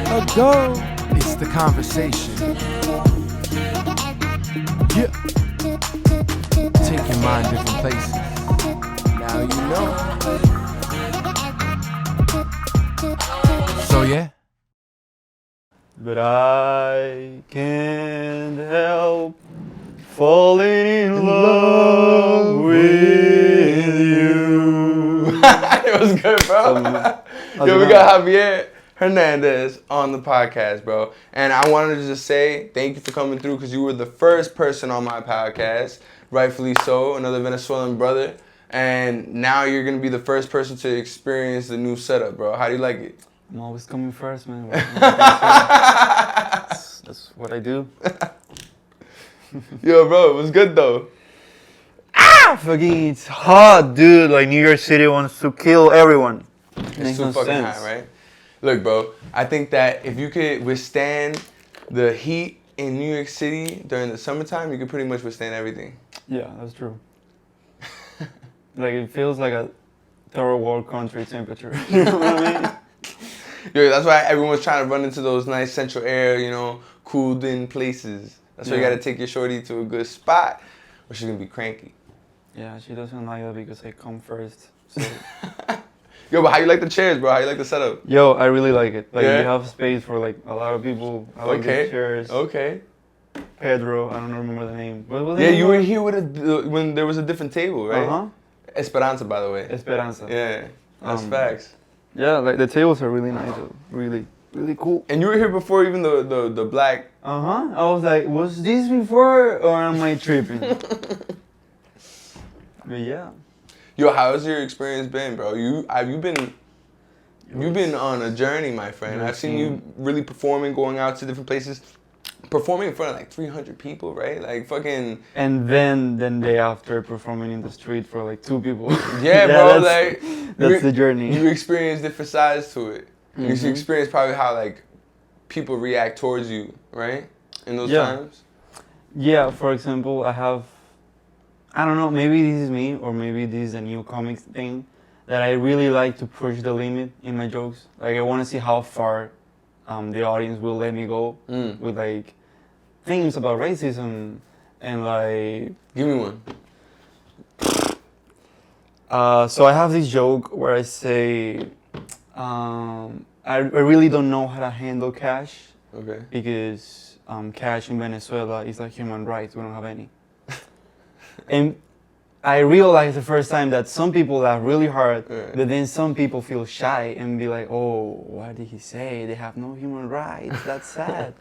ago. It's the conversation. Yeah. Take your mind different places. Now you know. So yeah. But I can't help falling in love with you. It was good, bro. Yo, we got Javier Hernandez on the podcast, bro. And I wanted to just say thank you for coming through because you were the first person on my podcast, rightfully so, another Venezuelan brother. And now you're going to be the first person to experience the new setup, bro. How do you like it? I'm always coming first, man. That's what I do. Yo, bro, it was good, though. Fucking, it's hot, dude. Like, New York City wants to kill everyone. It's too fucking hot, right? Look, bro, I think that if you could withstand the heat in New York City during the summertime, you could pretty much withstand everything. Yeah, that's true. Like, it feels like a third world country temperature. You know what I mean? Yeah, that's why everyone's trying to run into those nice central air, you know, cooled in places. That's why you gotta take your shorty to a good spot, or she's gonna be cranky. Yeah, she doesn't like that because I come first. So. Yo, but how you like the chairs, bro? How you like the setup? Yo, I really like it. Like, Yeah? you have space for, like, a lot of people. I like the chairs. Okay. Pedro, I don't remember the name. What was Yeah, the name? you were here with when there was a different table, right? Uh-huh. Esperanza, by the way. Esperanza. Yeah, that's facts. Yeah, like, the tables are really nice, though. Really, really cool. And you were here before even the black. Uh-huh. I was like, was this before or am I tripping? But yeah. Yo, how's your experience been, bro? You've been on a journey, my friend. I've seen you really performing, going out to different places, performing in front of like 300 people, right? Like fucking. And then day after performing in the street for like 2 people. Yeah, bro. That's the journey. You experience different sides to it. You experience probably how like people react towards you, right? In those times. Yeah. For example, I don't know, maybe this is me or maybe this is a new comics thing that I really like to push the limit in my jokes. Like, I want to see how far the audience will let me go with like things about racism and like... Give me one. So I have this joke where I say, I really don't know how to handle cash. Okay. Because cash in Venezuela is like human rights, we don't have any. And I realized the first time that some people laugh really hard, but then some people feel shy and be like, oh, what did he say? They have no human rights. That's sad.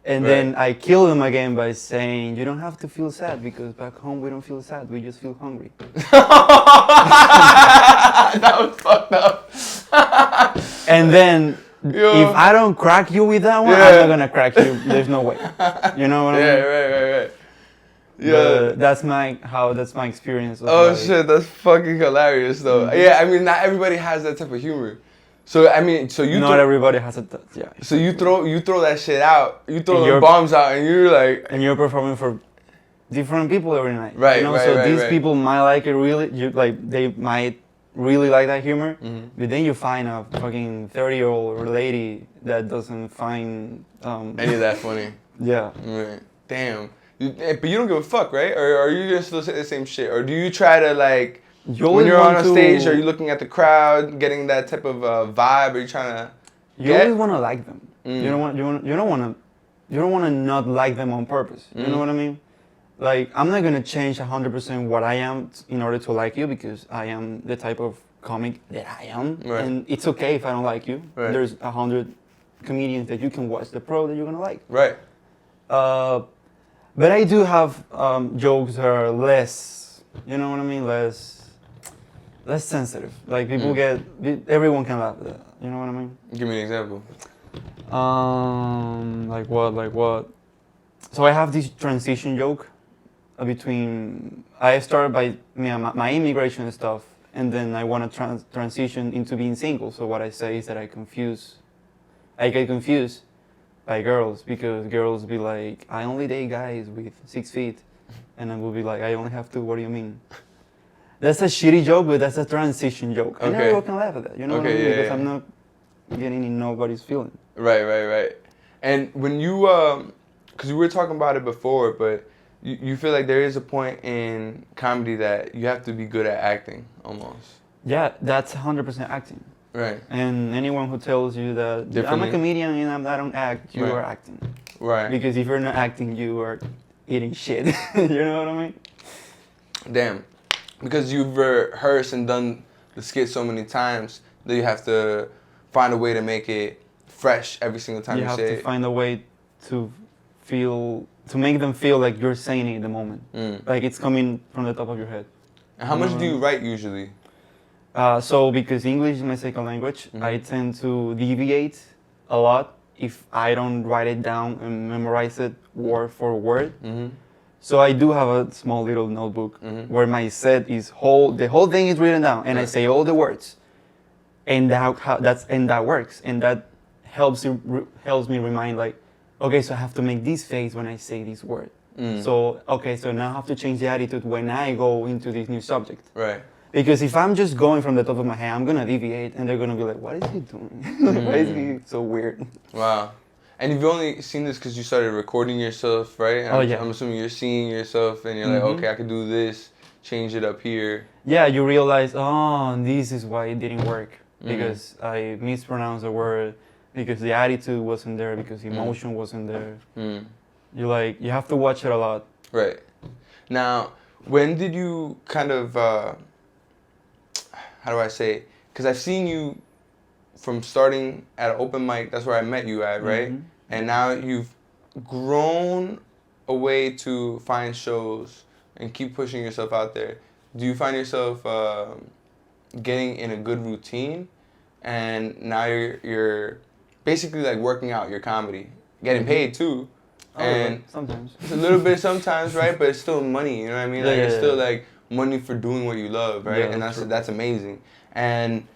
And then I kill them again by saying, you don't have to feel sad because back home we don't feel sad. We just feel hungry. That was fucked up. And then if I don't crack you with that one, I'm not going to crack you. There's no way. You know what I mean? Right. Yeah, that's my experience. Oh shit, that's fucking hilarious though. Yeah, I mean, not everybody has that type of humor. So I mean, not everybody has it. Yeah. So you throw that shit out. You throw the bombs out, and you're like, and you're performing for different people every night. Right. You know? So these people might like it really. They might really like that humor. But then you find a fucking 30-year-old lady that doesn't find any of that funny. Yeah. Right. Damn. But you don't give a fuck, right? Or are you gonna still say the same shit? Or do you try to like, when you're on a stage, are you looking at the crowd, getting that type of vibe? Are you trying to? You always want to like them. You don't want to not like them on purpose. You know what I mean? Like, I'm not gonna change 100% what I am in order to like you because I am the type of comic that I am, and it's okay if I don't like you. There's 100 comedians that you can watch the pro that you're gonna like. Right. But I do have jokes that are less, you know what I mean, less sensitive. Like people everyone can laugh at that. You know what I mean? Give me an example. Like what? So I have this transition joke between, I started by my immigration stuff, and then I want to transition into being single. So what I say is that I get confused by girls because girls be like, I only date guys with 6 feet, and I will be like, I only have 2. What do you mean? That's a shitty joke, but that's a transition joke. And everyone can laugh at that, you know what I mean? Because I'm not getting in nobody's feeling. Right. And when you, because we were talking about it before, but you feel like there is a point in comedy that you have to be good at acting, almost. Yeah, that's 100% acting. Right. And anyone who tells you that I'm a Differently. comedian and I don't act, you Right. are acting. Right. Because if you're not acting, you are eating shit. You know what I mean? Damn. Because you've rehearsed and done the skit so many times that you have to find a way to make it fresh every single time you have say to it. find a way to make them feel like you're saying it in the moment. Like it's coming from the top of your head. And how much do you write usually? So because English is my second language, I tend to deviate a lot if I don't write it down and memorize it word for word. So I do have a small little notebook where my set is the whole thing is written down, and I say all the words, and that works, and that helps me remind, like, okay, so I have to make this face when I say this word. So now I have to change the attitude when I go into this new subject. Right. Because if I'm just going from the top of my head, I'm gonna deviate, and they're gonna be like, "What is he doing? Why is he so weird?" Wow. And you've only seen this because you started recording yourself, right? And I'm assuming you're seeing yourself, and you're like, okay, I could do this, change it up here. Yeah, you realize, oh, this is why it didn't work. Because I mispronounced a word, because the attitude wasn't there, because the emotion wasn't there. You have to watch it a lot. Right. Now, when did you kind of, how do I say? Because I've seen you from starting at an open mic, that's where I met you at, right? And now you've grown a way to find shows and keep pushing yourself out there. Do you find yourself getting in a good routine, and now you're basically like working out your comedy, getting paid too, and sometimes it's a little bit sometimes, right? But it's still money, you know what I mean? Like it's still like money for doing what you love, right? Yeah, And that's amazing. And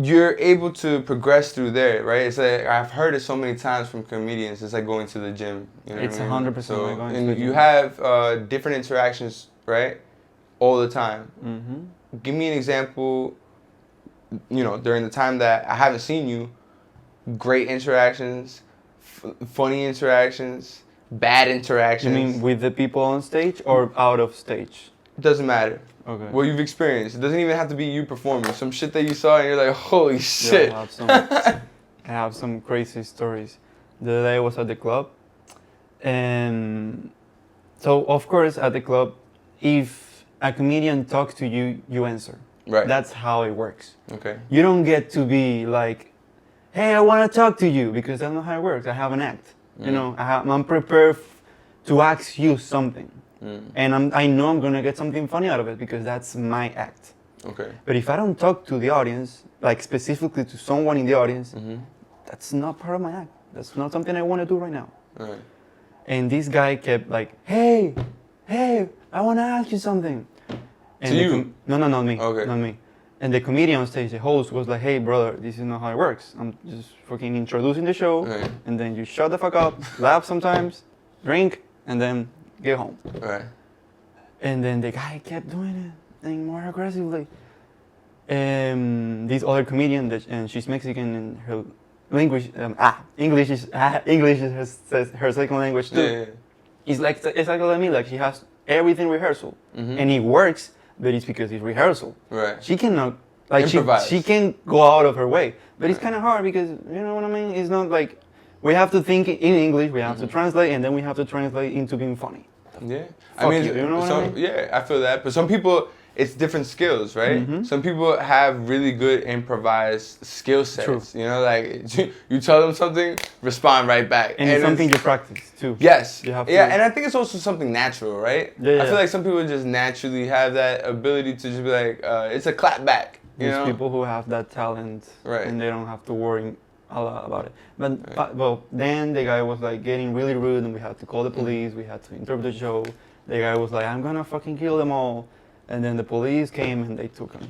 you're able to progress through there, right? It's like I've heard it so many times from comedians. It's like going to the gym. You know it's what I mean? 100% So, like going to and the gym. you have different interactions, right? All the time. Give me an example. You know, during the time that I haven't seen you, great interactions, funny interactions, bad interactions. You mean with the people on stage or out of stage? Doesn't matter. Okay. What you've experienced. It doesn't even have to be you performing. Some shit that you saw and you're like, holy shit. I have some crazy stories. The other day I was at the club, and so of course at the club, if a comedian talks to you, you answer. Right. That's how it works. Okay. You don't get to be like, hey, I want to talk to you, because that's not how it works. I have an act. You know, I'm prepared to ask you something. And I know I'm going to get something funny out of it, because that's my act. Okay. But if I don't talk to the audience, like specifically to someone in the audience, that's not part of my act. That's not something I want to do right now. Right. And this guy kept like, hey, I want to ask you something. And to you? No, not me. Okay. Not me. And the comedian on stage, the host, was like, hey, brother, this is not how it works. I'm just fucking introducing the show, Right. and then you shut the fuck up, laugh sometimes, drink, and then get home. Right. And then the guy kept doing it, and more aggressively. This other comedian, and she's Mexican, and her language, English is her second language too. Yeah. It's like exactly like me. Like she has everything rehearsal, and it works, but it's because it's rehearsal. Right. She cannot like Improvise. she can go out of her way, but it's kind of hard because you know what I mean. It's not like we have to think in English, we have to translate, and then we have to translate into being funny. Yeah. Fuck you know what I mean? Yeah, I feel that. But some people, it's different skills, right? Some people have really good improvised skill sets. True. You know, like you tell them something, respond right back. And it's something you practice too. Yes. You have to, and I think it's also something natural, right? Yeah. I feel like some people just naturally have that ability to just be like, it's a clap back. You There's know? people who have that talent, Right. and they don't have to worry a lot about it. But then the guy was like getting really rude, and we had to call the police. We had to interrupt the show. The guy was like, I'm gonna fucking kill them all. And then the police came and they took him.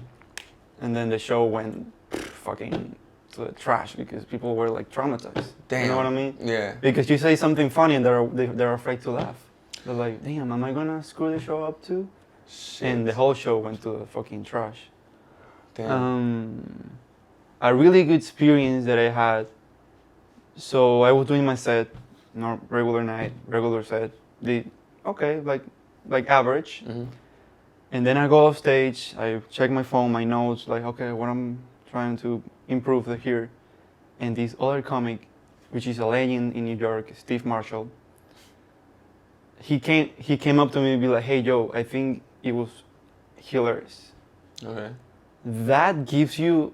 And then the show went fucking to the trash because people were like traumatized. Damn. You know what I mean? Yeah. Because you say something funny and they're afraid to laugh. They're like, damn, am I gonna screw the show up too? Shit. And the whole show went to the fucking trash. Damn. a really good experience that I had. So I was doing my set, regular night, regular set. Like average. Mm-hmm. And then I go off stage. I check my phone, my notes, like okay, what I'm trying to improve here. And this other comic, which is a legend in New York, Steve Marshall. He came up to me and be like, "Hey Joe, I think it was hilarious." Okay. That gives you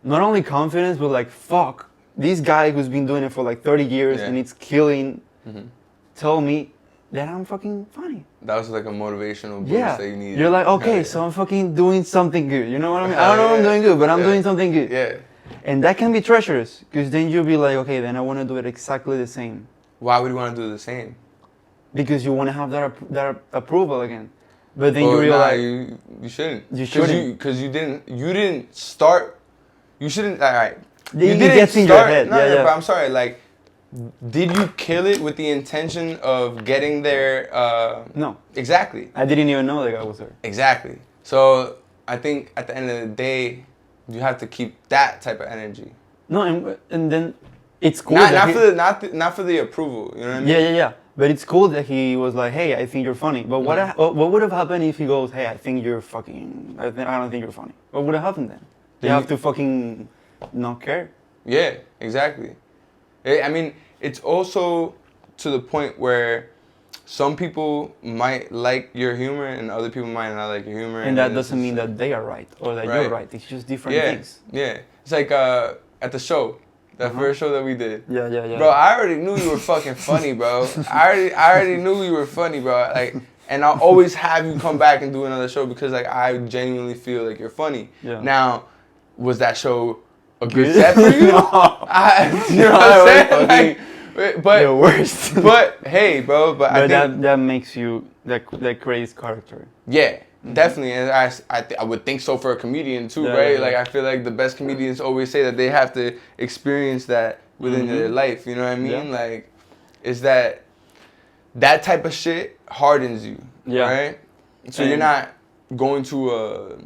not only confidence, but like, fuck, this guy who's been doing it for like 30 years Yeah. and it's killing, Mm-hmm. tell me that I'm fucking funny. That was like a motivational boost Yeah. that you needed. You're like, okay, Yeah. so I'm fucking doing something good. You know what I mean? I don't know what I'm Yeah. doing good, but I'm Yeah. doing something good. Yeah. And that can be treacherous, because then you'll be like, okay, then I want to do it exactly the same. Why would you want to do the same? Because you want to have that approval again. But then Well, you realize you shouldn't. You shouldn't. Because you didn't start. You shouldn't. All right. it gets in your head. No, yeah. but I'm sorry. Like, did you kill it with the intention of getting there? No, Exactly. I didn't even know the guy was there. Exactly. So I think at the end of the day, you have to keep that type of energy. No, and then it's cool. Not for the approval. You know what I mean? Yeah. But it's cool that he was like, "Hey, I think you're funny." But what would have happened if he goes, "Hey, I think you're fucking. I don't think you're funny." What would have happened then? They have to fucking not care. Yeah, exactly. I mean, it's also to the point where some people might like your humor and other people might not like your humor. And that doesn't mean that they are right or that you're right. It's just different things. Yeah. It's like at the show, that first show that we did. Yeah. Bro, I already knew you were fucking funny, bro. I already knew you were funny, bro. Like, and I'll always have you come back and do another show because like I genuinely feel like you're funny. Yeah. Now, was that show a good set for you? No. You know what I'm saying? Like, but the worst. but hey, bro. But I think that makes you that creates character. yeah, definitely, and I would think so for a comedian too, Yeah, right? yeah. Like I feel like the best comedians always say that they have to experience that within their life. You know what I mean? Yeah. Like, is that type of shit hardens you, right? So you're not going to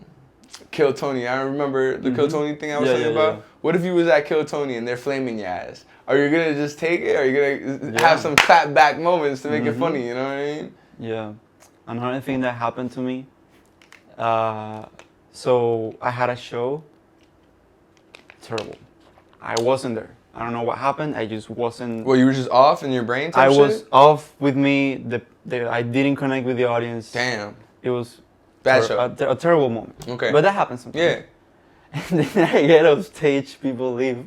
Kill Tony. I remember the Kill Tony thing I was talking about. Yeah. What if you was at Kill Tony and they're flaming your ass? Are you gonna just take it? Or are you gonna have some clap back moments to make it funny? You know what I mean? Yeah. Another thing that happened to me. So I had a show. Terrible. I wasn't there. I don't know what happened. I just wasn't. Well, you were just off in your brain type I shit? was off with me. I didn't connect with the audience. Damn. It was Bad show. a terrible moment. Okay. But that happens sometimes. Yeah. And then I get off stage, people leave.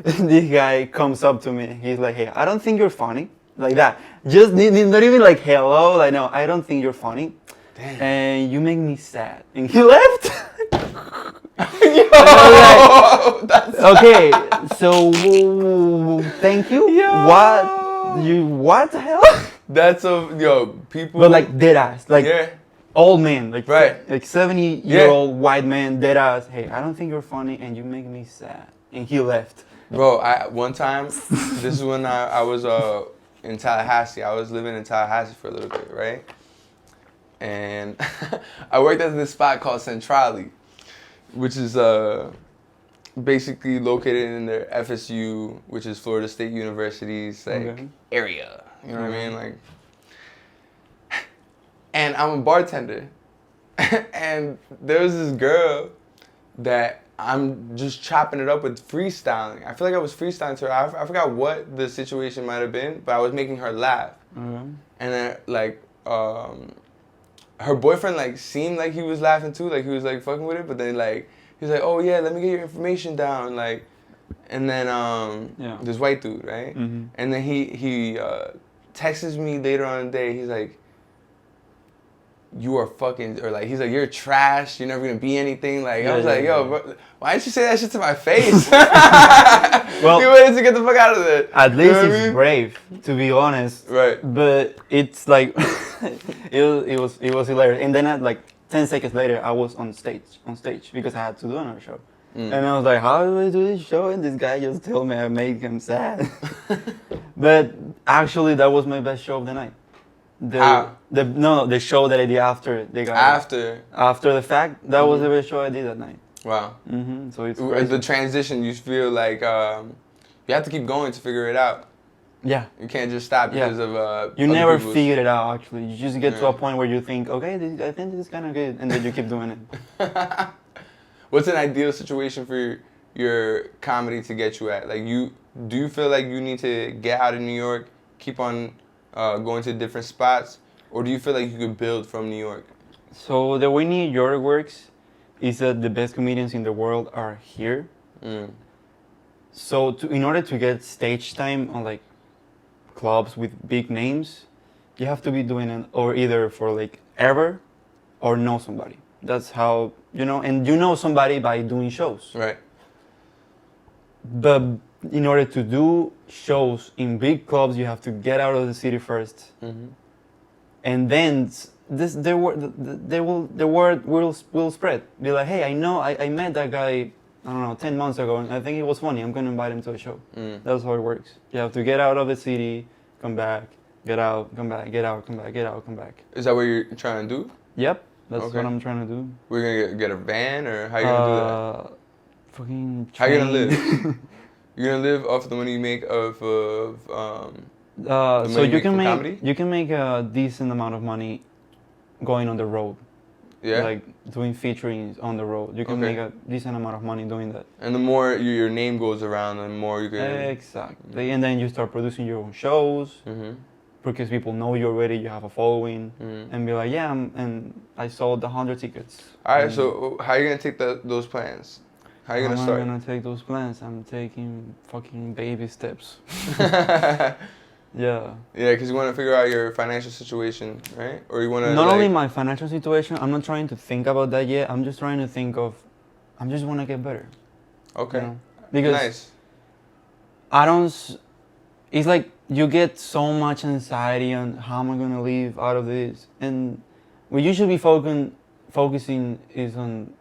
And this guy comes up to me. He's like, "Hey, I don't think you're funny." Like that. Just not even like hello. Like, no, I don't think you're funny. Damn. And you make me sad. And he left. Yo, that's Okay, so thank you. Yo. What the hell? that's people. But like dead ass, like yeah. old man, like Right. like 70-year-old white man, dead ass. Hey, I don't think you're funny, and you make me sad. And he left. Bro, one time, this is when I was in Tallahassee. I was living in Tallahassee for a little bit, right? And I worked at this spot called Centrale, which is basically located in the FSU, which is Florida State University's area. You know what I mean? Like, and I'm a bartender, and there was this girl that I'm just chopping it up with freestyling. I feel like I was freestyling to her. I forgot what the situation might have been, but I was making her laugh. And then like her boyfriend like seemed like he was laughing too, like he was like fucking with it, but then like he was like, "Oh yeah, let me get your information down," like, and then this white dude, right? And then he texts me later on in the day. He's like, "You are fucking," or like he's like, "You're trash. You're never gonna be anything." Like I was like, "Yo, bro, why didn't you say that shit to my face?" Well, you wanted to get the fuck out of there. At You least know what I it's mean? brave, to be honest. Right. But it's like it was hilarious. And then at like 10 seconds later, I was on stage because I had to do another show. And I was like, how do I do this show? And this guy just told me I made him sad. But actually, that was my best show of the night. The show that I did after they got After. the fact, that was the best show I did that night. Wow. So it's crazy. The transition, you feel like you have to keep going to figure it out. Yeah. You can't just stop because of you other never people's- figure it out, actually. You just get to a point where you think, okay, I think this is kind of good, and then you keep doing it. What's an ideal situation for your comedy to get you at? Like, do you feel like you need to get out of New York, keep on going to different spots, or do you feel like you could build from New York? So the way New York works is that the best comedians in the world are here. So in order to get stage time on like clubs with big names, you have to be doing it or either for like ever or know somebody. That's how, and you know somebody by doing shows. Right. But in order to do shows in big clubs, you have to get out of the city first. And then the word will spread. Be like, hey, I met that guy, I don't know, 10 months ago, and I think it was funny. I'm going to invite him to a show. That's how it works. You have to get out of the city, come back, get out, come back, get out, come back, get out, come back. Is that what you're trying to do? Yep, that's Okay. what I'm trying to do. We're going to get a van, or how you going to do that? Fucking How you going to train. live? You're going to live off the money you make of So money you can from comedy? make a decent amount of money going on the road. Yeah? Like doing featurings on the road. You can Okay. make a decent amount of money doing that. And the more your name goes around, the more you can... Exactly. And then you start producing your own shows because people know you already, you have a following, and be like, yeah, and I sold 100 tickets. All right, And so how are you going to take those plans? How are you going to how start? am I going to take those plans? I'm taking fucking baby steps. Yeah. Yeah, because you want to figure out your financial situation, right? Or you want to Not only my financial situation, I'm not trying to think about that yet. I'm just trying to think of, I just want to get better. Okay. You know? Because Nice. it's like you get so much anxiety on how am I going to live out of this. And what you should be focusing is on,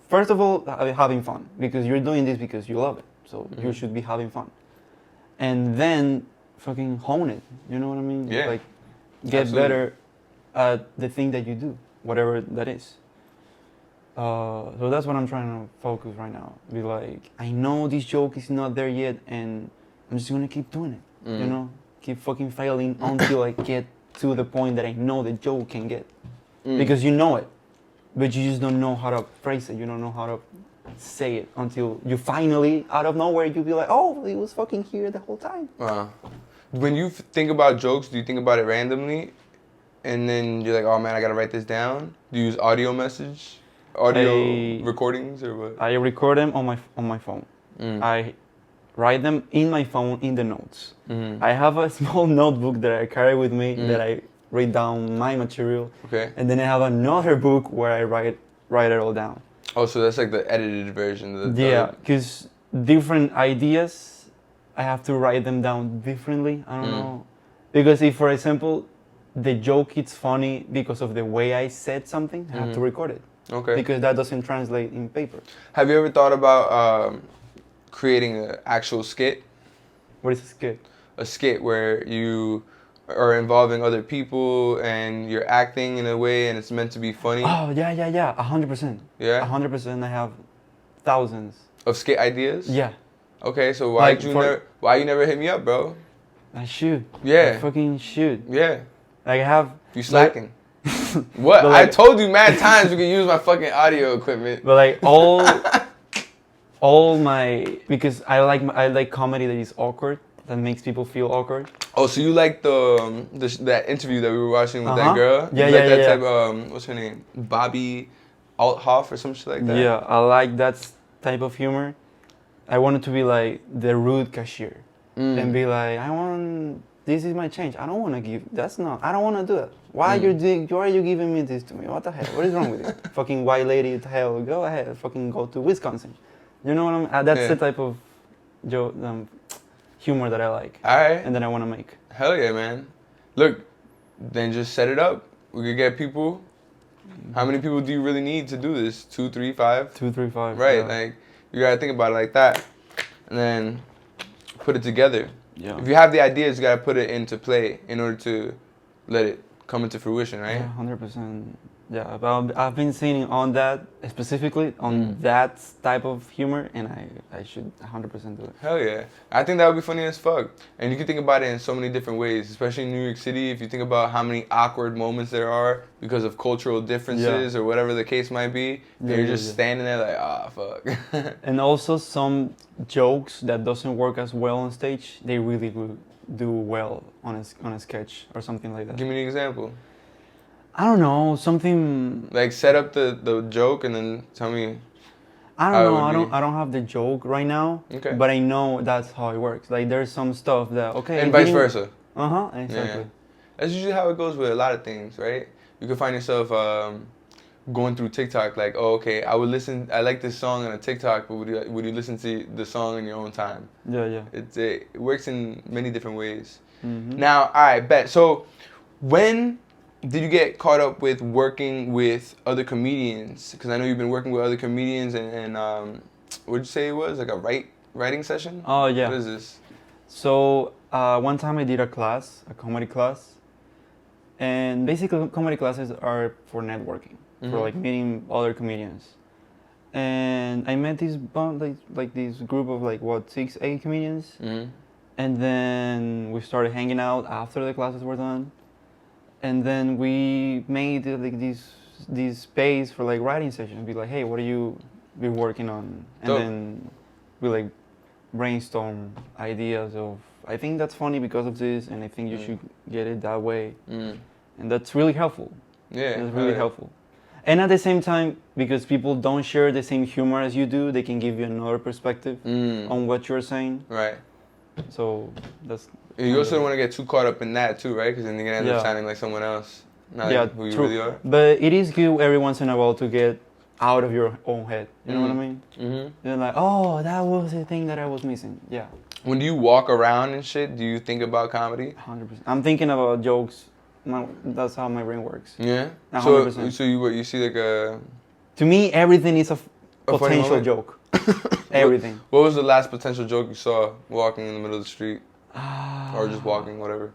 first of all, having fun. Because you're doing this because you love it. So you should be having fun. And then fucking hone it. You know what I mean? Yeah. Like get Absolutely. better at the thing that you do, whatever that is. So that's what I'm trying to focus right now. Be like, I know this joke is not there yet, and I'm just gonna keep doing it. You know, keep fucking failing until I get to the point that I know the joke can get. Because you know it, but you just don't know how to phrase it. You don't know how to say it until you finally, out of nowhere, you'll be like, oh, it was fucking here the whole time. When you think about jokes, do you think about it randomly? And then you're like, oh man, I got to write this down? Do you use audio recordings or what? I record them on my phone. I write them in my phone in the notes. I have a small notebook that I carry with me that I write down my material. Okay. And then I have another book where I write it all down. Oh, so that's like the edited version. Yeah, because different ideas, I have to write them down differently. I don't know. Because if, for example, the joke is funny because of the way I said something, I have to record it. Okay. Because that doesn't translate in paper. Have you ever thought about creating an actual skit? What is a skit? A skit where you are involving other people and you're acting in a way and it's meant to be funny. Oh, yeah, 100%. Yeah? 100%, I have thousands. Of skit ideas? Yeah, Okay, so why Like you never hit me up, bro? I shoot. Yeah. I fucking shoot. Yeah. Like I have... You slacking. What? But I like- told you mad times you can use my fucking audio equipment. But like all my... Because I like comedy that is awkward, that makes people feel awkward. Oh, so you like that interview that we were watching with that girl? Yeah, You like that yeah. type what's her name? Bobby Althoff or some shit like that? Yeah, I like that type of humor. I wanted to be like the rude cashier and be like, this is my change. I don't want to give. I don't want to do it. Why are you giving me this to me? What the hell? What is wrong with you? Fucking white lady, the hell, go ahead. Fucking go to Wisconsin. You know what I mean? That's the type of humor that I like. All right. And that I want to make. Hell yeah, man. Look, then just set it up. We could get people. How many people do you really need to do this? 2, 3, 5? 2, 3, 5. Right, Yeah. like, you gotta think about it like that. And then put it together. Yeah. If you have the ideas, you gotta put it into play in order to let it come into fruition, right? Yeah, 100%. Yeah, but I've been seeing on that, specifically on that type of humor, and I should 100% do it. Hell yeah. I think that would be funny as fuck. And you can think about it in so many different ways, especially in New York City. If you think about how many awkward moments there are because of cultural differences or whatever the case might be, and you're just standing there like, ah, fuck. And also some jokes that doesn't work as well on stage, they really do well on a sketch or something like that. Give me an example. I don't know, something. Like set up the joke and then tell me. I how it don't know. would be. I don't have the joke right now. Okay. But I know that's how it works. Like there's some stuff that And vice versa. Exactly. Yeah. That's usually how it goes with a lot of things, right? You can find yourself going through TikTok like, oh, okay, I like this song on a TikTok, but would you listen to the song in your own time? Yeah. It works in many different ways. Mm-hmm. Now, all right, bet. So when did you get caught up with working with other comedians? Because I know you've been working with other comedians and what did you say it was? Like a writing session? Oh, yeah. What is this? So one time I did a comedy class. And basically comedy classes are for networking, for like meeting other comedians. And I met this this group of 6-8 comedians. Mm-hmm. And then we started hanging out after the classes were done. And then we made this space for writing sessions. Be like, hey, what are you be working on? And Dope. then we brainstorm ideas of, I think that's funny because of this, and I think you should get it that way. And that's really helpful. Yeah. It's really helpful. And at the same time, because people don't share the same humor as you do, they can give you another perspective on what you're saying. Right. So that's. You also don't want to get too caught up in that too, right? Because then you're gonna end up sounding like someone else, not who you really are. But it is good every once in a while to get out of your own head. You know what I mean? Mm-hmm. You're like, oh, that was the thing that I was missing. Yeah. When you walk around and shit, do you think about comedy? 100%. I'm thinking about jokes. That's how my brain works. Yeah. 100%. So you see like a. To me, everything is a funny potential moment? joke. Everything. What was the last potential joke you saw walking in the middle of the street? Or just walking, whatever.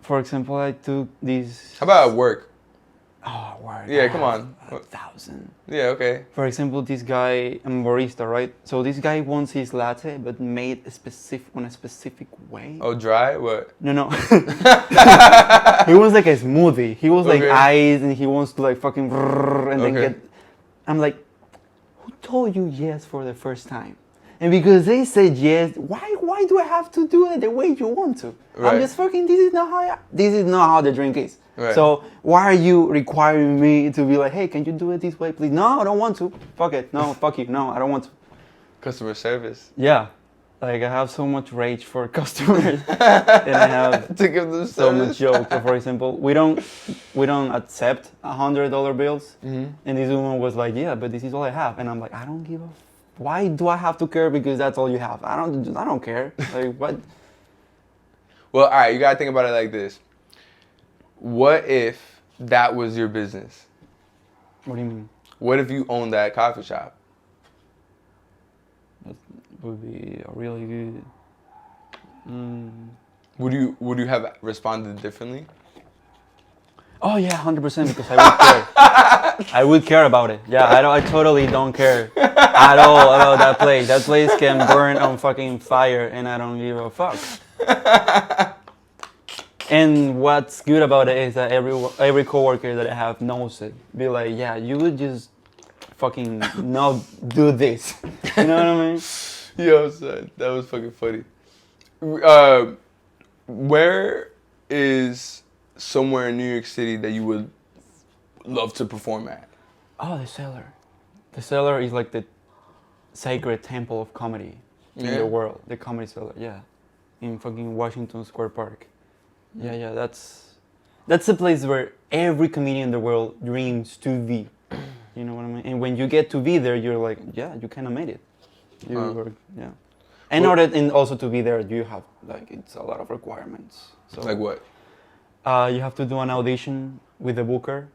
For example, I took these. How about at work? Oh, word. Yeah, come on. 1,000. Yeah, okay. For example, this guy, I'm a barista, right? So this guy wants his latte, but made a specific way. Oh, dry? What? No. He wants like a smoothie. He wants like ice, and he wants to fucking and then get. I'm like, who told you yes for the first time? And because they said yes, why do I have to do it the way you want to? Right. I'm just fucking. This is not how the drink is. Right. So why are you requiring me to be like, hey, can you do it this way, please? No, I don't want to. Fuck it. No, fuck you. No, I don't want to. Customer service. Yeah. I have so much rage for customers, and I have to give them so service. much joke. So for example, we don't accept $100 bills, and this woman was like, yeah, but this is all I have, and I'm like, I don't give a. Why do I have to care because that's all you have? I don't care. Like what? Well, all right, you gotta think about it like this. What if that was your business? What do you mean? What if you owned that coffee shop? That would be a really good. Would you have responded differently? Oh yeah, 100% because I would care. I would care about it. Yeah, I totally don't care at all about that place. That place can burn on fucking fire, and I don't give a fuck. And what's good about it is that every coworker that I have knows it. Be like, yeah, you would just fucking not do this. You know what I mean? Yo, son, that was fucking funny. Where is somewhere in New York City that you would love to perform at? Oh, the Cellar. The Cellar is like the sacred temple of comedy in the world. The Comedy Cellar, yeah. In fucking Washington Square Park. Yeah, that's the place where every comedian in the world dreams to be. You know what I mean? And when you get to be there, you're like, yeah, you kind of made it. Yeah. And also to be there, you have it's a lot of requirements. So Like what? You have to do an audition with the booker.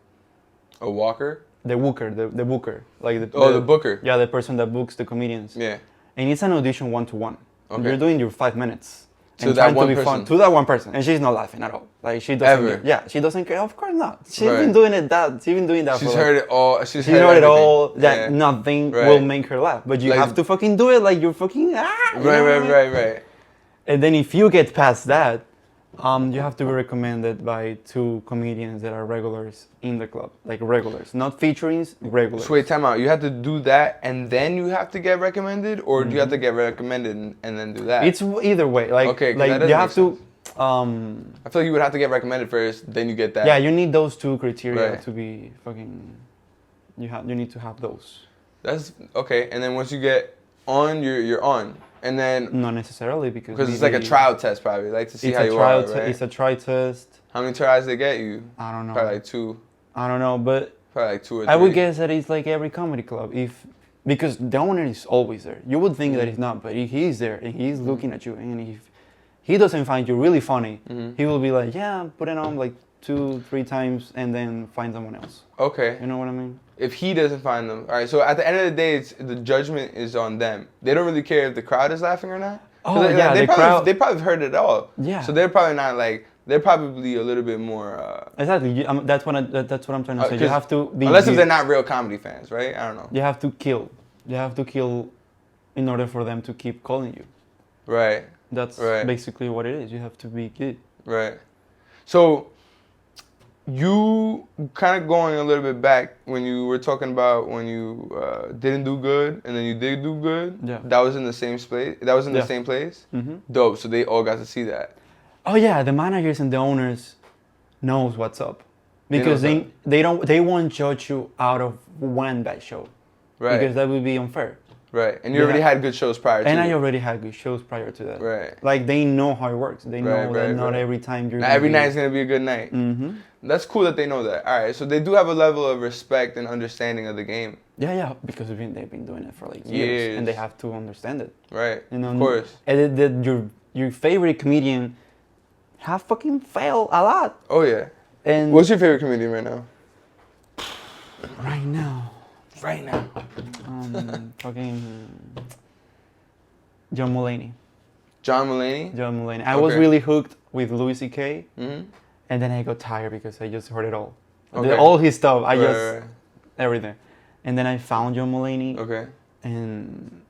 A walker? The booker. The The booker. Yeah, the person that books the comedians. Yeah. And it's an audition 1-to-1. Okay. You're doing your 5 minutes. To and that trying one to be person. fun to that one person, and she's not laughing at all. Like she doesn't. Ever. Yeah, she doesn't care. Of course not. She's Right. been doing it. She's been doing that. She's for heard it all. She's She's heard it everything. all. That Yeah. nothing Right. will make her laugh, but you Like- have to fucking do it. Like you're fucking. You know what I mean? Right. And then if you get past that, you have to be recommended by 2 comedians that are regulars in the club, like regulars, not featurings, regulars. So wait, time out. You have to do that, and then you have to get recommended, or do you have to get recommended and then do that? It's either way. Like, Okay, 'cause like that doesn't you have make to. I feel like you would have to get recommended first, then you get that. Yeah, you need those 2 criteria Right. to be fucking. You need to have those. That's okay. And then once you get on, you're on, and then Not necessarily because it's like a maybe trial test, probably like to see It's how a you trial. are. Right? It's a try test. How many tries they get you? I don't know. Probably like 2. I don't know, but Probably like 2 or 3. I would guess that it's like every comedy club. Because the owner is always there. You would think that he's not, but if he's there and he's looking at you, and if he doesn't find you really funny, he will be like, yeah, put it on like 2-3 times and then find someone else. Okay. You know what I mean? If he doesn't find them, all right. So at the end of the day, the judgment is on them. They don't really care if the crowd is laughing or not. 'Cause Oh, yeah, the crowd- They probably heard it all. Yeah. So they're probably not like. They're probably a little bit more. Exactly. That's what I'm trying to say. You 'cause have to be. Unless if they're not real comedy fans, right? I don't know. You have to kill. You have to kill in order for them to keep calling you. Right. That's Right. basically what it is. You have to be good. Right. So, you kind of going a little bit back when you were talking about when you didn't do good and then you did do good. Yeah. That was in the same place. That was in the Yeah. same place. Mm-hmm. Dope. So they all got to see that. Oh yeah, the managers and the owners knows what's up because They know they won't judge you out of one bad show Right. because that would be unfair. Right. And you Yeah. already had good shows prior to. And I it. already had good shows prior to that. Right. Like they know how it works. They know Right, that right, not right. every time you're. Not every night is gonna be a good night. Mm-hmm. That's cool that they know that. All right. So they do have a level of respect and understanding of the game. Yeah, because they've been doing it for like Years. years, and they have to understand it. Right. You know, Of course. And your favorite comedian have fucking failed a lot. Oh yeah. And What's your favorite comedian right now? right now, Right now. fucking John Mulaney. John Mulaney. John Mulaney. I was Okay. really hooked with Louis C.K. Mm-hmm. and then I got tired because I just heard it all. Okay. All his stuff. I Right, just right. everything. And then I found John Mulaney, Okay. and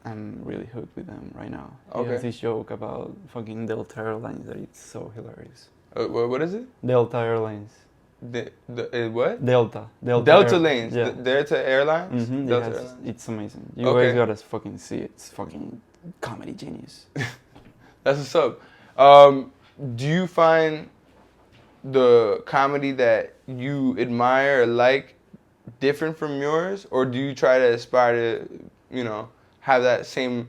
I'm really hooked with him right now. He Okay. has this joke about fucking Delta Airlines that it's so hilarious. What is it? Delta Airlines. What? Delta Delta Lanes. Yeah. Delta Airlines. Mm-hmm. Delta Airlines. It's amazing. You Okay. guys gotta fucking see it. It's fucking comedy genius. That's what's up. Do you find the comedy that you admire or like different from yours, or do you try to aspire to, have that same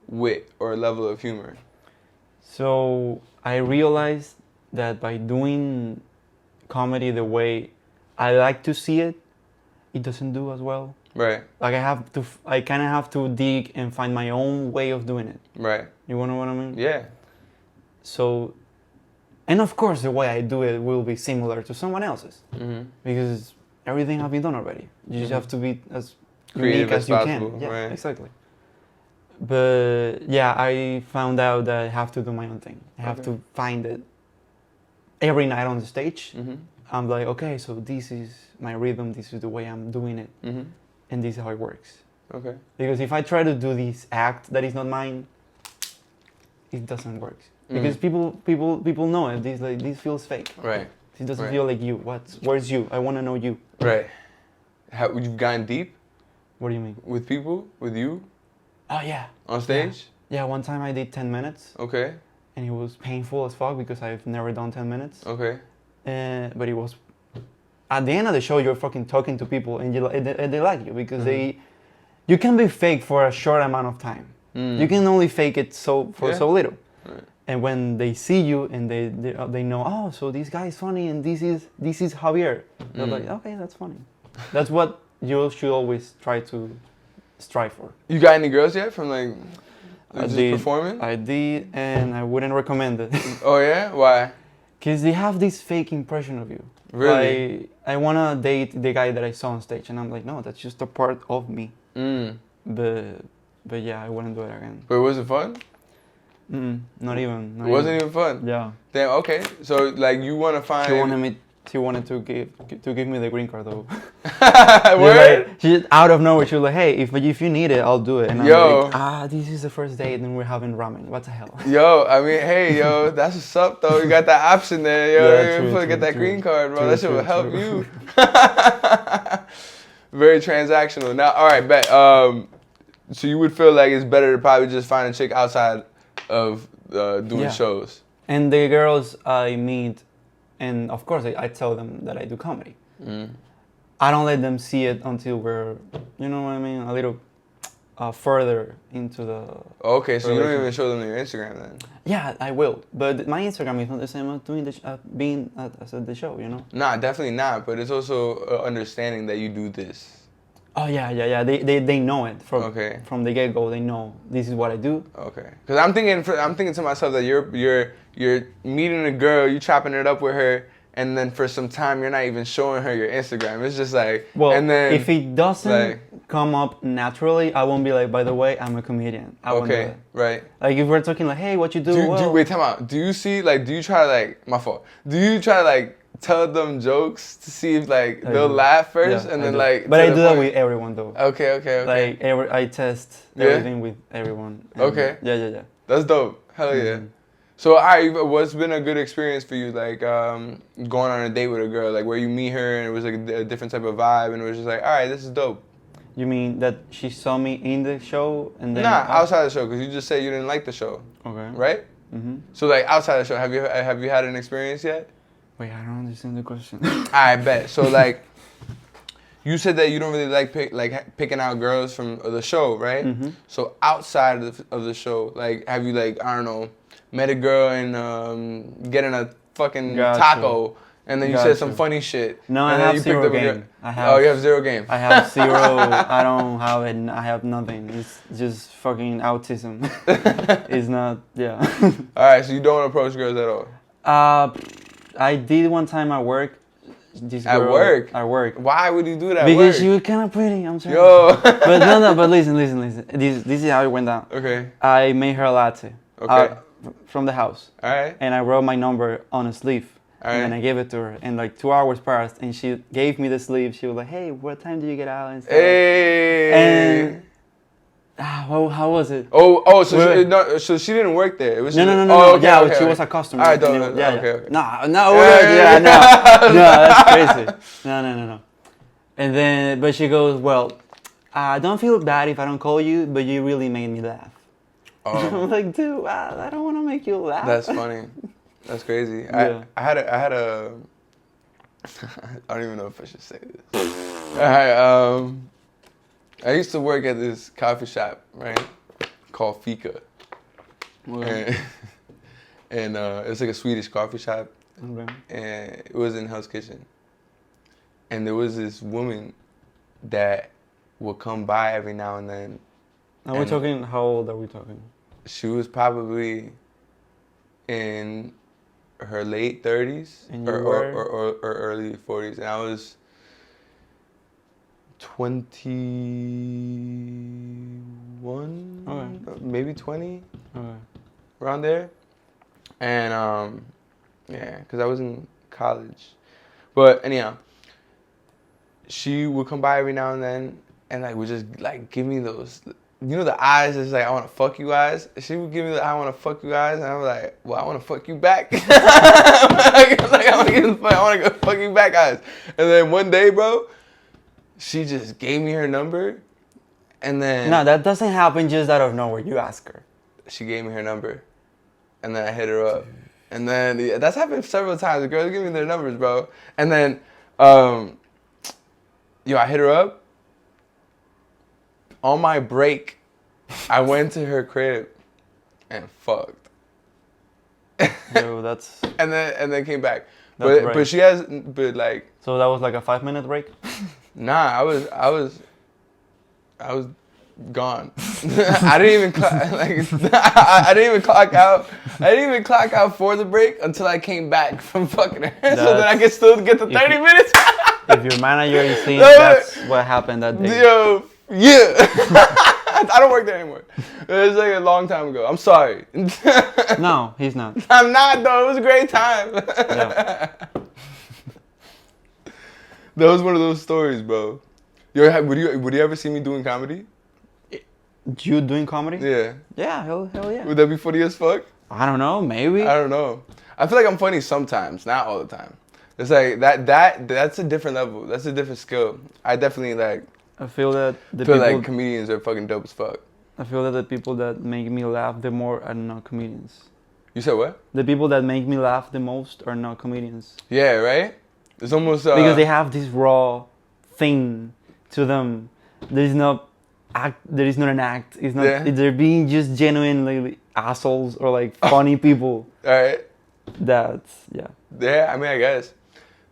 wit or level of humor? So I realized that by doing comedy the way I like to see it, it doesn't do as well. Right. Like I kind of have to dig and find my own way of doing it. Right. You know what I mean? Yeah. So, and of course the way I do it will be similar to someone else's Mm-hmm. because everything has been done already. You just have to be as Creative unique as as you possible, can. Yeah, right. exactly. But yeah, I found out that I have to do my own thing. I have Okay. to find it every night on the stage. Mm-hmm. I'm like, okay, so this is my rhythm. This is the way I'm doing it, Mm-hmm. and this is how it works. Okay. Because if I try to do this act that is not mine, it doesn't work. Because people know it. This feels fake. Right. It doesn't Right. feel like you. Where's you? I want to know you. Right. You've gotten deep What do you mean? with people, with you, Oh yeah. on stage? Yeah. One time I did 10 minutes, Okay. and it was painful as fuck because I've never done 10 minutes. Okay. But it was. At the end of the show, you're fucking talking to people, and they like you because you can be fake for a short amount of time. Mm. You can only fake it so little. Right. And when they see you and they know, oh, so this guy is funny and this is Javier. They're like, okay, that's funny. That's what you should always try to strive for. You got any girls yet from like I just did. performing? I did, and I wouldn't recommend it. Oh yeah? Why? Because they have this fake impression of you. Really? Like, I want to date the guy that I saw on stage, and I'm like, no, that's just a part of me. Mm. But yeah, I wouldn't do it again. But was it fun? Not even. It wasn't even fun. Yeah. Damn. Okay. So like you want to find. She wanted to give me the green card though. Word? Like, she out of nowhere, she was like, "Hey, if you need it, I'll do it." And I'm Yo. like, this is the first date, and we're having ramen. What the hell? Yo, I mean, hey, yo, that's what's up though. You got that option there, yo. Yeah, You're true, supposed to get that true. green card, bro. True, That shit will true, help true. you. Very transactional. Now, all right, bet. So you would feel like it's better to probably just find a chick outside of doing shows. And the girls I meet, and of course I tell them that I do comedy. I don't let them see it until we're, you know what I mean, a little further into the. Okay, so you don't even show them your Instagram then? Yeah, I will, but my Instagram is not the same as doing being at the show, you know. Nah, definitely not. But it's also understanding that you do this. Oh yeah. They know it from the get go. They know this is what I do. Okay, because I'm thinking to myself that you're meeting a girl, you chopping it up with her, and then for some time you're not even showing her your Instagram. It's just like, well, and then if it doesn't come up naturally, I won't be like, by the way, I'm a comedian. I won't do it. Right. Like if we're talking like, hey, what you do? Wait, time out. Do you see do you try to my fault? Do you try to tell them jokes to see if they'll laugh first and then But I do that with everyone though. Okay. Like I test everything with everyone. Okay. Yeah. That's dope. Hell yeah. So, what's been a good experience for you, going on a date with a girl, where you meet her and it was a different type of vibe and it was just all right, this is dope. You mean that she saw me in the show and then? Nah, outside the show, because you just said you didn't like the show. Okay. Right? Mm-hmm. So, outside the show, have you had an experience yet? Wait, I don't understand the question. I bet. So, you said that you don't really like picking out girls from the show, right? Mm-hmm. So, outside of the show, have you, I don't know, met a girl and getting a fucking taco, and then you said some funny shit. No, and I have zero game. You have zero game. I have zero. I don't have it. I have nothing. It's just fucking autism. It's not. Yeah. All right, so you don't approach girls at all. I did one time at work. At work. Why would you do that? Because she was kind of pretty. I'm sorry. Yo. But no. But listen. This is how it went down. Okay. I made her a latte. Okay. From the house. All right. And I wrote my number on a sleeve. All right. And then I gave it to her. And 2 hours passed, and she gave me the sleeve. She was like, "Hey, what time do you get out?" And stuff. Hey. And how was it? So she didn't work there. It was no. Okay, she was a customer. All right, Okay. No, Yeah. no, that's crazy. No. And then, but she goes, "Well, don't feel bad if I don't call you, but you really made me laugh." I'm like, dude, I don't want to make you laugh. That's funny. That's crazy. Yeah. I had a I don't even know if I should say this. Alright, I used to work at this coffee shop, right? Called Fika. Okay. And it's a Swedish coffee shop. Okay. And it was in Hell's Kitchen. And there was this woman that would come by every now and then. Are we talking, how old are we talking? She was probably in her late 30s or early 40s. And I was 21, maybe 20, around there. And because I was in college. But anyhow, she would come by every now and then and would just give me those, the eyes that's I want to fuck you eyes. She would give me the I want to fuck you eyes, and I was like, well, I want to fuck you back. I want to go fuck you back eyes. And then one day, bro, she just gave me her number, and then No, that doesn't happen just out of nowhere. You ask her. She gave me her number, and then I hit her up, and then that's happened several times. The girls give me their numbers, bro, and then I hit her up. On my break, I went to her crib and fucked. Yo, that's. and then came back. But she has So that was a 5-minute break. Nah, I was gone. I didn't even I didn't even clock out. I didn't even clock out for the break until I came back from fucking her, so that I could still get the 30 minutes. If your manager is seeing, that's what happened that day. Yo, yeah. I don't work there anymore. It was like a long time ago. I'm sorry. No, he's not. I'm not though. It was a great time. Yeah. That was one of those stories, bro. Yo, would you ever see me doing comedy? You doing comedy? Yeah. Yeah, hell yeah. Would that be funny as fuck? I don't know, maybe. I don't know. I feel like I'm funny sometimes, not all the time. It's like that's a different level. That's a different skill. I definitely like I feel that the feel people. like comedians are fucking dope as fuck. I feel that the people that make me laugh the more are not comedians. You said what? The people that make me laugh the most are not comedians. Yeah, right? It's almost Because they have this raw thing to them. There is not an act. It's not. Yeah. They're being just genuinely assholes or like funny people. all right. That's yeah. Yeah, I mean, I guess.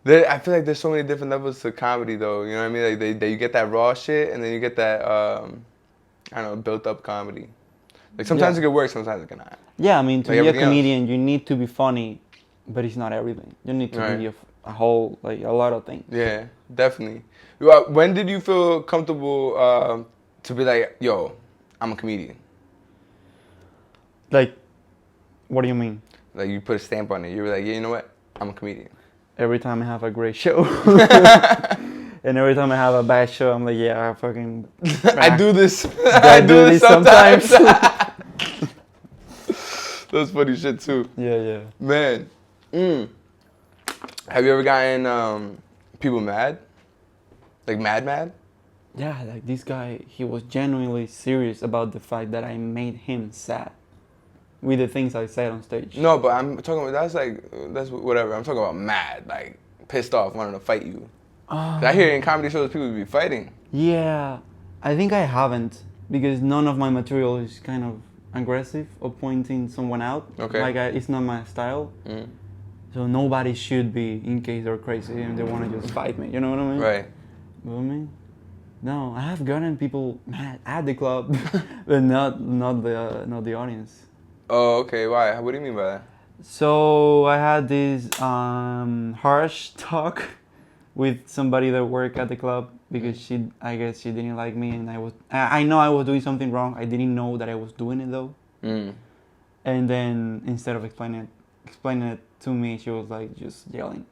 I feel like there's so many different levels to comedy, though. You know what I mean? Like you get that raw shit, and then you get that I don't know, built up comedy. Like sometimes it can work, sometimes it cannot. Yeah, I mean, to Like be a everything comedian, you need to be funny, but it's not everything. You need to be a whole, like a lot of things. Yeah, definitely. When did you feel comfortable to be like, yo, I'm a comedian? Like, what do you mean? Like you put a stamp on it. You were like, yeah, you know what? I'm a comedian. Every time I have a great show, and every time I have a bad show, I'm like, yeah, I fucking. I do this. I do this sometimes. That's funny shit too. Yeah. Man. Have you ever gotten people mad? Like mad? Yeah, like this guy, he was genuinely serious about the fact that I made him sad with the things I said on stage. No, but I'm talking about, that's whatever. I'm talking about mad, like pissed off, wanting to fight you. I hear in comedy shows people be fighting. Yeah, I think I haven't, because none of my material is kind of aggressive or pointing someone out. Okay. Like it's not my style. So nobody should be, in case they're crazy and they want to just fight me. You know what I mean? Right. You know what I mean? No, I have gotten people mad at the club, but not the audience. Oh, okay. Why? What do you mean by that? So I had this harsh talk with somebody that worked at the club because I guess she didn't like me, and I know I was doing something wrong. I didn't know that I was doing it though. And then instead of explaining it to me, she was like just yelling,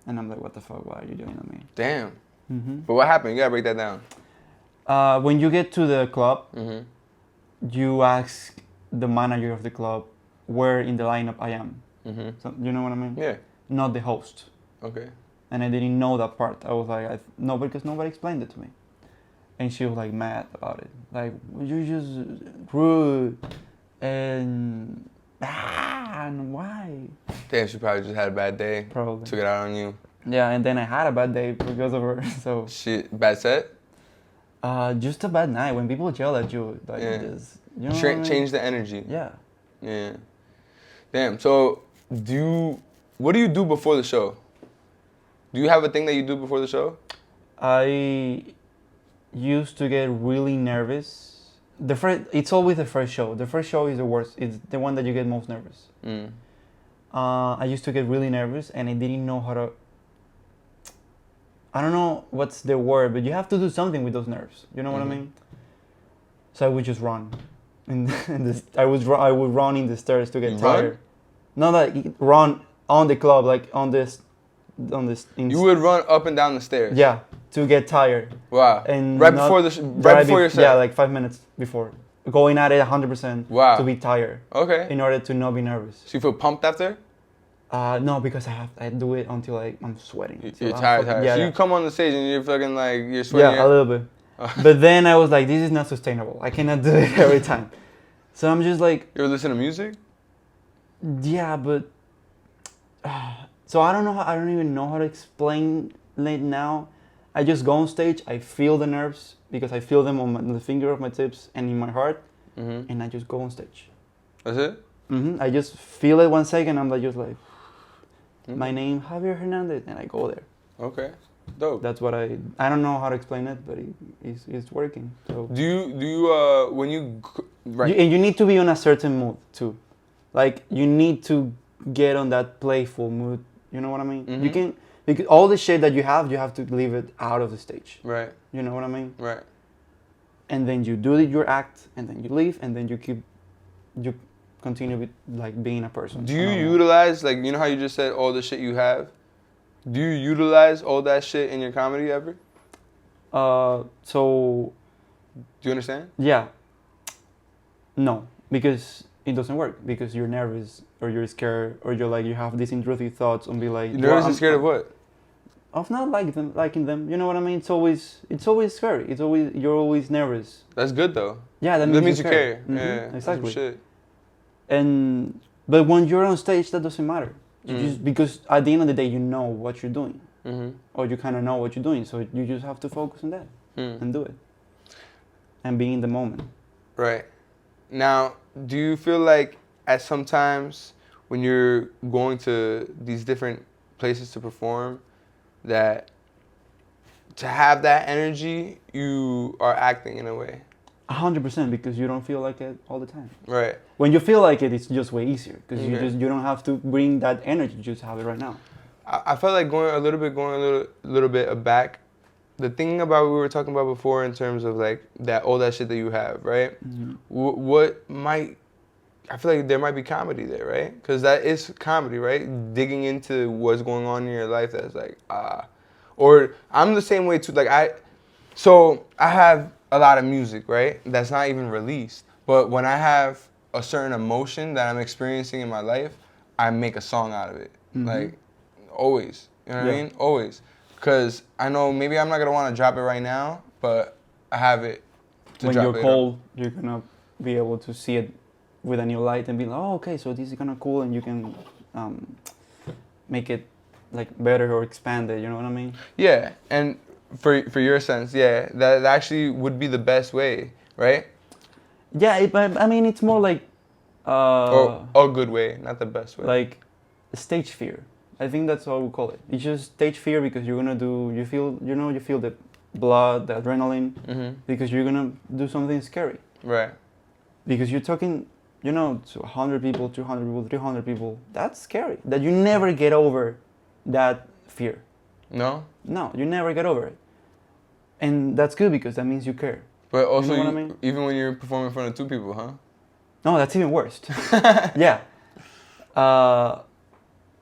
and I'm like, what the fuck? Why are you doing to me? Damn. Mm-hmm. But what happened? You gotta break that down. When you get to the club, you ask the manager of the club where in the lineup I am. So, you know what I mean? Yeah. Not the host. Okay. And I didn't know that part. I was like, no, because nobody explained it to me. And she was like mad about it. Like, you're just rude. And why? Damn, she probably just had a bad day. Probably. Took it out on you. Yeah, and then I had a bad day because of her. So Shit, bad set? just a bad night. When people yell at you, like just, you know what I mean? Change the energy. Yeah. Yeah. Damn. So, what do you do before the show? Do you have a thing that you do before the show? I used to get really nervous. It's always the first show. The first show is the worst. It's the one that you get most nervous. I used to get really nervous, and I didn't know how to. I don't know what's the word, but you have to do something with those nerves. You know what I mean? So I would just run, and I would run in the stairs to get tired. Not like run on the club, like on this. You would run up and down the stairs. Yeah, to get tired. Wow. And right before your set. Yeah, like 5 minutes before. Going at it 100%. Wow. To be tired. Okay. In order to not be nervous. So you feel pumped after? No, because I do it until I'm sweating. You're tired. Yeah, so you come on the stage and you're fucking like, you're sweating. Yeah, a little bit. But then I was like, this is not sustainable. I cannot do it every time. So I'm just like... You ever listen to music? Yeah, but... so I don't even know how to explain it now. I just go on stage, I feel the nerves, because I feel them on the finger of my tips and in my heart, and I just go on stage. That's it? I just feel it 1 second, I'm like, just like... My name, Javier Hernandez, and I go there. Okay, dope. That's what I don't know how to explain it, but it's working. So. Do you when you right? And you need to be on a certain mood too, like you need to get on that playful mood. You know what I mean? You can, because all the shit that you have to leave it out of the stage. Right. You know what I mean? Right. and then you do your act, and then you leave, and then you continue with like being a person. Do you utilize, like, you know how you just said all the shit you have? Do you utilize all that shit in your comedy ever? So. Do you understand? Yeah. No, because it doesn't work. Because you're nervous, or you're scared, or you're like you have these intrusive thoughts and be like. You're nervous and scared of what? Of not liking them. You know what I mean? It's always scary. You're always nervous. That's good though. Yeah, that means you care. Mm-hmm. Yeah, exactly. That's some shit. But when you're on stage, that doesn't matter. Mm. Because at the end of the day, you know what you're doing, Mm-hmm. or you kind of know what you're doing. So you just have to focus on that and do it, and be in the moment. Right. Now, do you feel like at some times when you're going to these different places to perform, that to have that energy, you are acting in a way? 100%, because you don't feel like it all the time. Right. When you feel like it, it's just way easier because Okay. you don't have to bring that energy. You just have it right now. I felt like going a little bit back. The thing about what we were talking about before in terms of like all that shit that you have, right? Mm-hmm. I feel like there might be comedy there, right? Because that is comedy, right? Digging into what's going on in your life that's like, or I'm the same way too. Like I have a lot of music, right? That's not even released. But when I have a certain emotion that I'm experiencing in my life, I make a song out of it. Mm-hmm. Like, always. You know what I Yeah. mean? Always. Because I know maybe I'm not going to want to drop it right now, but I have it to When drop you're it. cold, you're gonna be able to see it with a new light and be like, oh, okay, so this is kind of cool, and you can make it like better or expand it. You know what I mean? Yeah, and for your sense, yeah, that actually would be the best way, right? Yeah, but I mean, it's more like Or a good way, not the best way. like stage fear. I think that's what we call it. It's just stage fear because you feel the blood, the adrenaline, Mm-hmm. because you're gonna do something scary. Right. Because you're talking, to 100 people, 200 people, 300 people. That's scary. That you never get over that fear. No? No, you never get over it. And that's good because that means you care. But also, what I mean? even when you're performing in front of 2 people, huh? No, that's even worse. Yeah.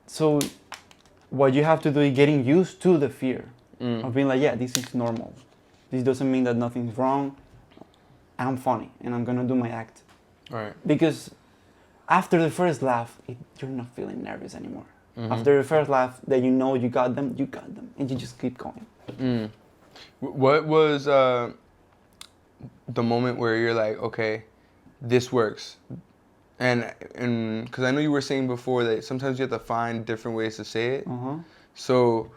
So what you have to do is getting used to the fear of being like, yeah, this is normal. This doesn't mean that nothing's wrong. I'm funny and I'm gonna do my act. Right. Because after the first laugh, you're not feeling nervous anymore. Mm-hmm. After the first laugh that you know you got them, and you just keep going. Mm. What was the moment where you're like, okay, this works? And because I know you were saying before that sometimes you have to find different ways to say it. Uh-huh. So,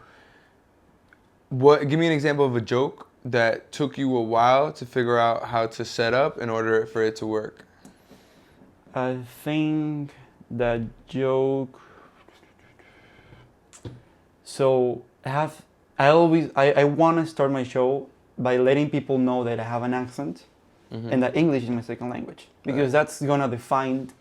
give me an example of a joke that took you a while to figure out how to set up in order for it to work. I think that joke. So I want to start my show by letting people know that I have an accent and that English is my second language, because that's gonna define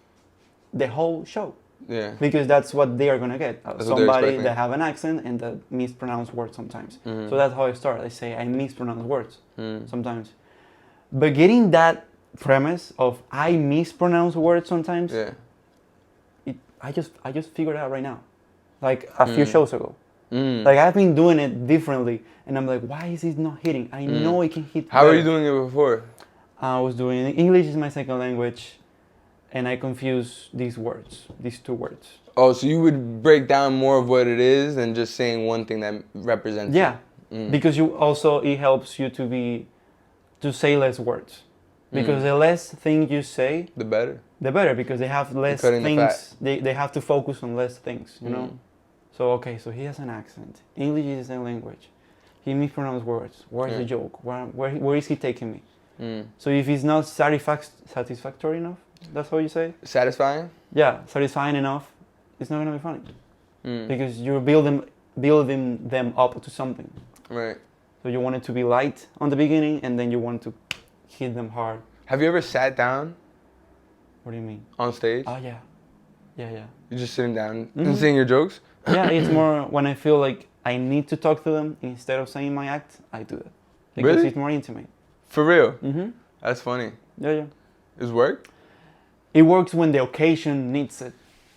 the whole show. Yeah. Because that's what they are gonna get. That's what they're Somebody expecting. that have an accent and that mispronounce words sometimes. So that's how I start. I say I mispronounce words sometimes. But getting that premise of I mispronounce words sometimes, Yeah. I just figured it out right now, like a few shows ago. Mm. Like I've been doing it differently, and I'm like, why is it not hitting? I know it can hit. How are better. you doing it before? I was doing English is my second language, and I confuse these two words. Oh, so you would break down more of what it is than just saying one thing that represents Yeah, it. because it helps you to say less words, because the less things you say, The better. the better, because they have less cutting the things. They have to focus on less things, you know. So okay, so he has an accent. English is his second language. He mispronounced words. Where's the joke? Where is he taking me? So if it's not satisfactory enough, that's how you say? Satisfying? Yeah, satisfying enough, it's not gonna be funny. Because you're building them up to something. Right. So you want it to be light on the beginning, and then you want to hit them hard. Have you ever sat down What do you mean? on stage? Oh yeah. Yeah. You're just sitting down and saying your jokes? Yeah, it's more when I feel like I need to talk to them instead of saying my act, I do that. Because Really? it's more intimate. For real? That's funny. Yeah. Does work? It works when the occasion needs it.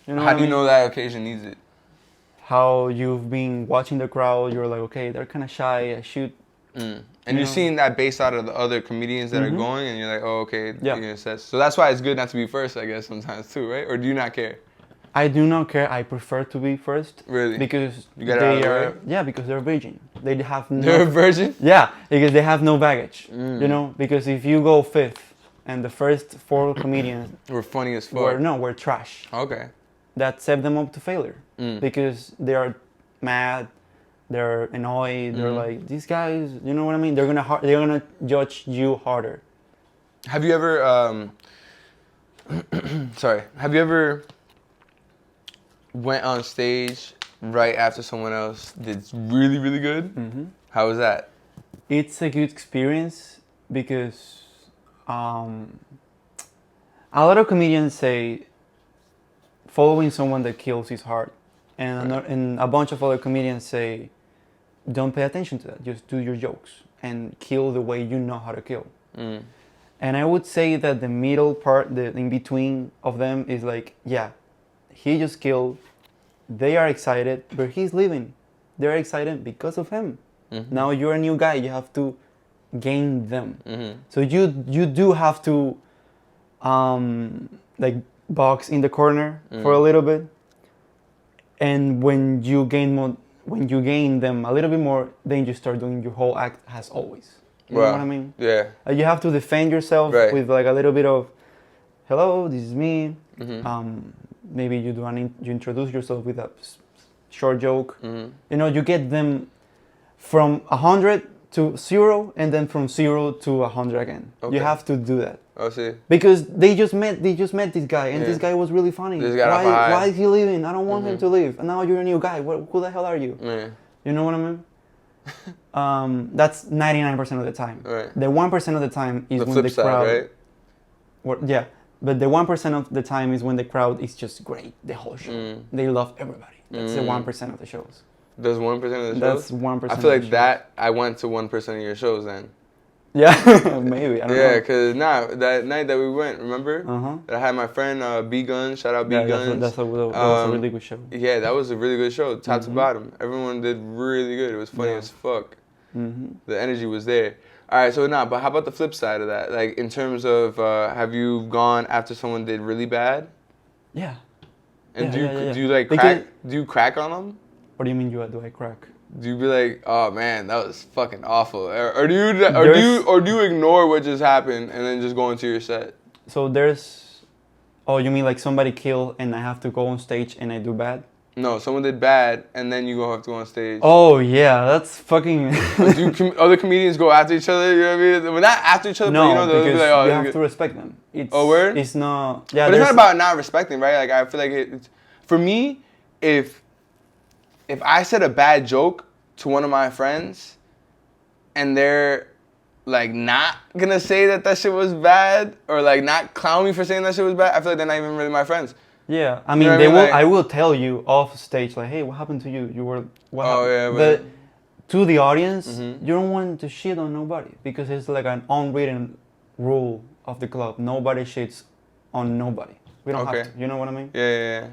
You know How what do I you mean? know that occasion needs it? How you've been watching the crowd, you're like, okay, they're kind of shy. I should. And You you're know. seeing that based out of the other comedians that are Mhm. going, and you're like, oh, okay, Yeah. you're gonna assess. So that's why it's good not to be first, I guess, sometimes too, right? Or do you not care? I do not care. I prefer to be first. Really? Because You get it out of they the are. way? Yeah, because they're virgin. They have no. They're a virgin? Yeah, because they have no baggage. Mm. You know, because if you go fifth, and the first 4 comedians We're funny as fuck. were trash. Okay. That set them up to failure Mm. because they are mad, they're annoyed, they're Mhm. like these guys. You know what I mean? They're gonna judge you harder. Have you ever, sorry, have you ever went on stage right after someone else did really, really good? Mm-hmm. How was that? It's a good experience because a lot of comedians say following someone that kills is hard, and a bunch of other comedians say don't pay attention to that. Just do your jokes and kill the way you know how to kill. Mm. And I would say that the middle part, the in between of them, is like, yeah, he just killed. They are excited, but he's leaving. They're excited because of him. Mhm. Now you're a new guy. You have to gain them. Mhm. So you do have to like box in the corner for a little bit. And when you gain them a little bit more, then you start doing your whole act as always. You know what I mean? Yeah. You have to defend yourself Right. with like a little bit of, hello, this is me. Mhm. Maybe you you introduce yourself with a short joke. Mhm. You know, you get them from 100 to 0, and then from 0 to 100 again. Okay. You have to do that Oh, see. because they just met this guy, and Yeah. this guy was really funny. This got off a high. Why is he leaving? I don't want him Mhm. to leave. And now you're a new guy. Who the hell are you? Yeah. You know what I mean? That's 99% of the time. Right. The 1% of the time is The when flip the side, crowd. right? Yeah, but the 1% of the time is when the crowd is just great. The whole show, Mm. they love everybody. That's the Mm. 1% of the shows. Does 1% of the That's shows? 1%. I feel of like the that. I went to 1% of your shows then. shows. Yeah, maybe. I don't Yeah, know. cause that night that we went, remember? Uh-huh. That I had my friend B Guns. Shout out B Yeah, Guns. that was a really good show. Yeah, that was a really good show, top to Mhm. bottom. Everyone did really good. It was funny Yeah. as fuck. Mm-hmm. The energy was there. All right, so but how about the flip side of that? Like in terms of, have you gone after someone did really bad? Yeah. And Yeah, do you like Because- crack? Do you crack on them? What do you mean? Do I crack? Do you be like, oh man, that was fucking awful, or do you ignore what just happened and then just go into your set? So there's. Oh, you mean like somebody killed and I have to go on stage and I do bad? No, someone did bad and then you have to go on stage. Oh yeah, that's fucking. Do other comedians go after each other? You know what I mean? Well, not after each other, No, but you know they'll because be like, oh, you this have is to good. respect them. It's, Oh, word? It's not. Yeah, But it's there's- not about not respecting, right? Like I feel like it's for me, if I said a bad joke to one of my friends, and they're like not gonna say that shit was bad, or like not clown me for saying that shit was bad, I feel like they're not even really my friends. Yeah, I You mean, know what I they mean? will. Like- I will tell you off stage, like, hey, what happened to you? You were. What Oh, happened? yeah, But to the audience, Mhm. you don't want to shit on nobody because it's like an unwritten rule of the club. Nobody shits on nobody. We don't Okay. have to. You know what I mean? Yeah.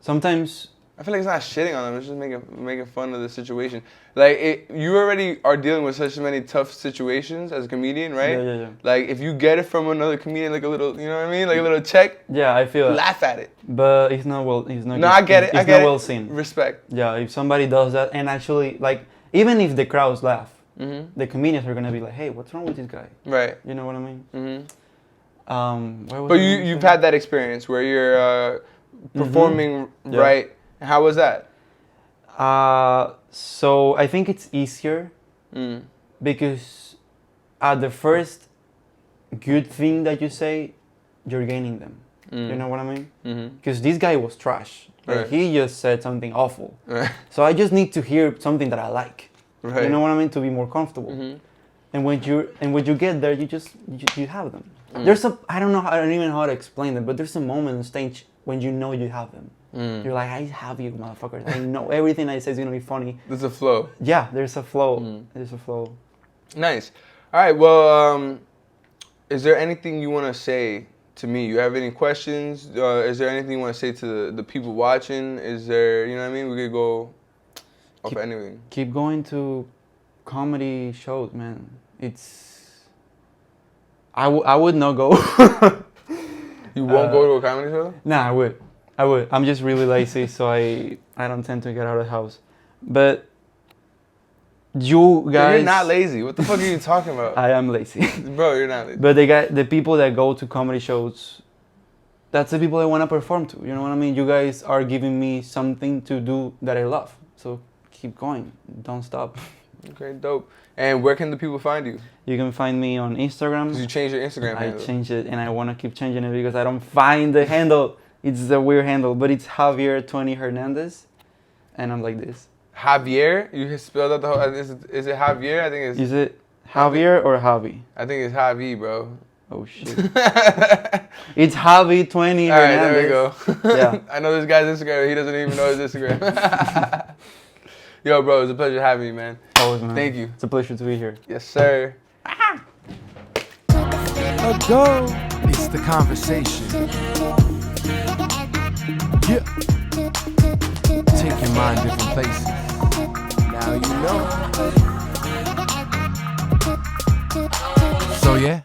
Sometimes. I feel like it's not shitting on them. It's just making fun of the situation. Like you already are dealing with such many tough situations as a comedian, right? Yeah. Like if you get it from another comedian, like a little, you know what I mean, like a little check, Yeah, I feel. laugh at it. But it's not well. It's not. No, good- I get it. It's I get not it. well seen. Respect. Yeah, if somebody does that, and actually, like, even if the crowds laugh, Mhm. the comedians are gonna be like, hey, what's wrong with this guy? Right. You know what I mean? Mhm. Where was But I gonna you've say? had that experience where you're performing Yeah. right. How was that? So I think it's easier Mm. because at the first good thing that you say, you're gaining them. You know what I mean? Mm-hmm. Because this guy was trash. Like, Right. he just said something awful. Right. So I just need to hear something that I like. Right. You know what I mean? To be more comfortable. Mhm. And when you get there, you have them. Mm. There's I don't even know how to explain them, but there's a moment on stage when you know you have them. Mm. You're like, I have you, motherfuckers. I know everything I say is gonna be funny. There's a flow. Yeah, there's a flow. Mm. There's a flow. Nice. All right. Well, is there anything you want to say to me? You have any questions? Is there anything you want to say to the people watching? Is there, you know what I mean? We could go off anything. Keep going to comedy shows, man. I would not go. You won't go to a comedy show? Nah, I would. I'm just really lazy, so I don't tend to get out of the house. But you guys... You're not lazy. What the fuck are you talking about? I am lazy. Bro, you're not lazy. But the people that go to comedy shows, that's the people I want to perform to. You know what I mean? You guys are giving me something to do that I love. So keep going. Don't stop. Okay, dope. And where can the people find you? You can find me on Instagram. Because you changed your Instagram handle. I changed it, and I want to keep changing it because I don't find the handle. It's a weird handle, but it's Javier Hernandez, and I'm like this. Javier? You spelled out the whole... Is it Javier? I think it's... Is it Javier or Javi? I think it's Javi, bro. Oh, shit. It's Javi 20 All right, Hernandez. there we go. Yeah. I know this guy's Instagram. He doesn't even know his Instagram. Yo, bro, it was a pleasure having you, man. Always, man. Thank you. It's a pleasure to be here. Yes, sir. Ago, it's the conversation. Yeah. Take your mind different places. Now you know. So yeah.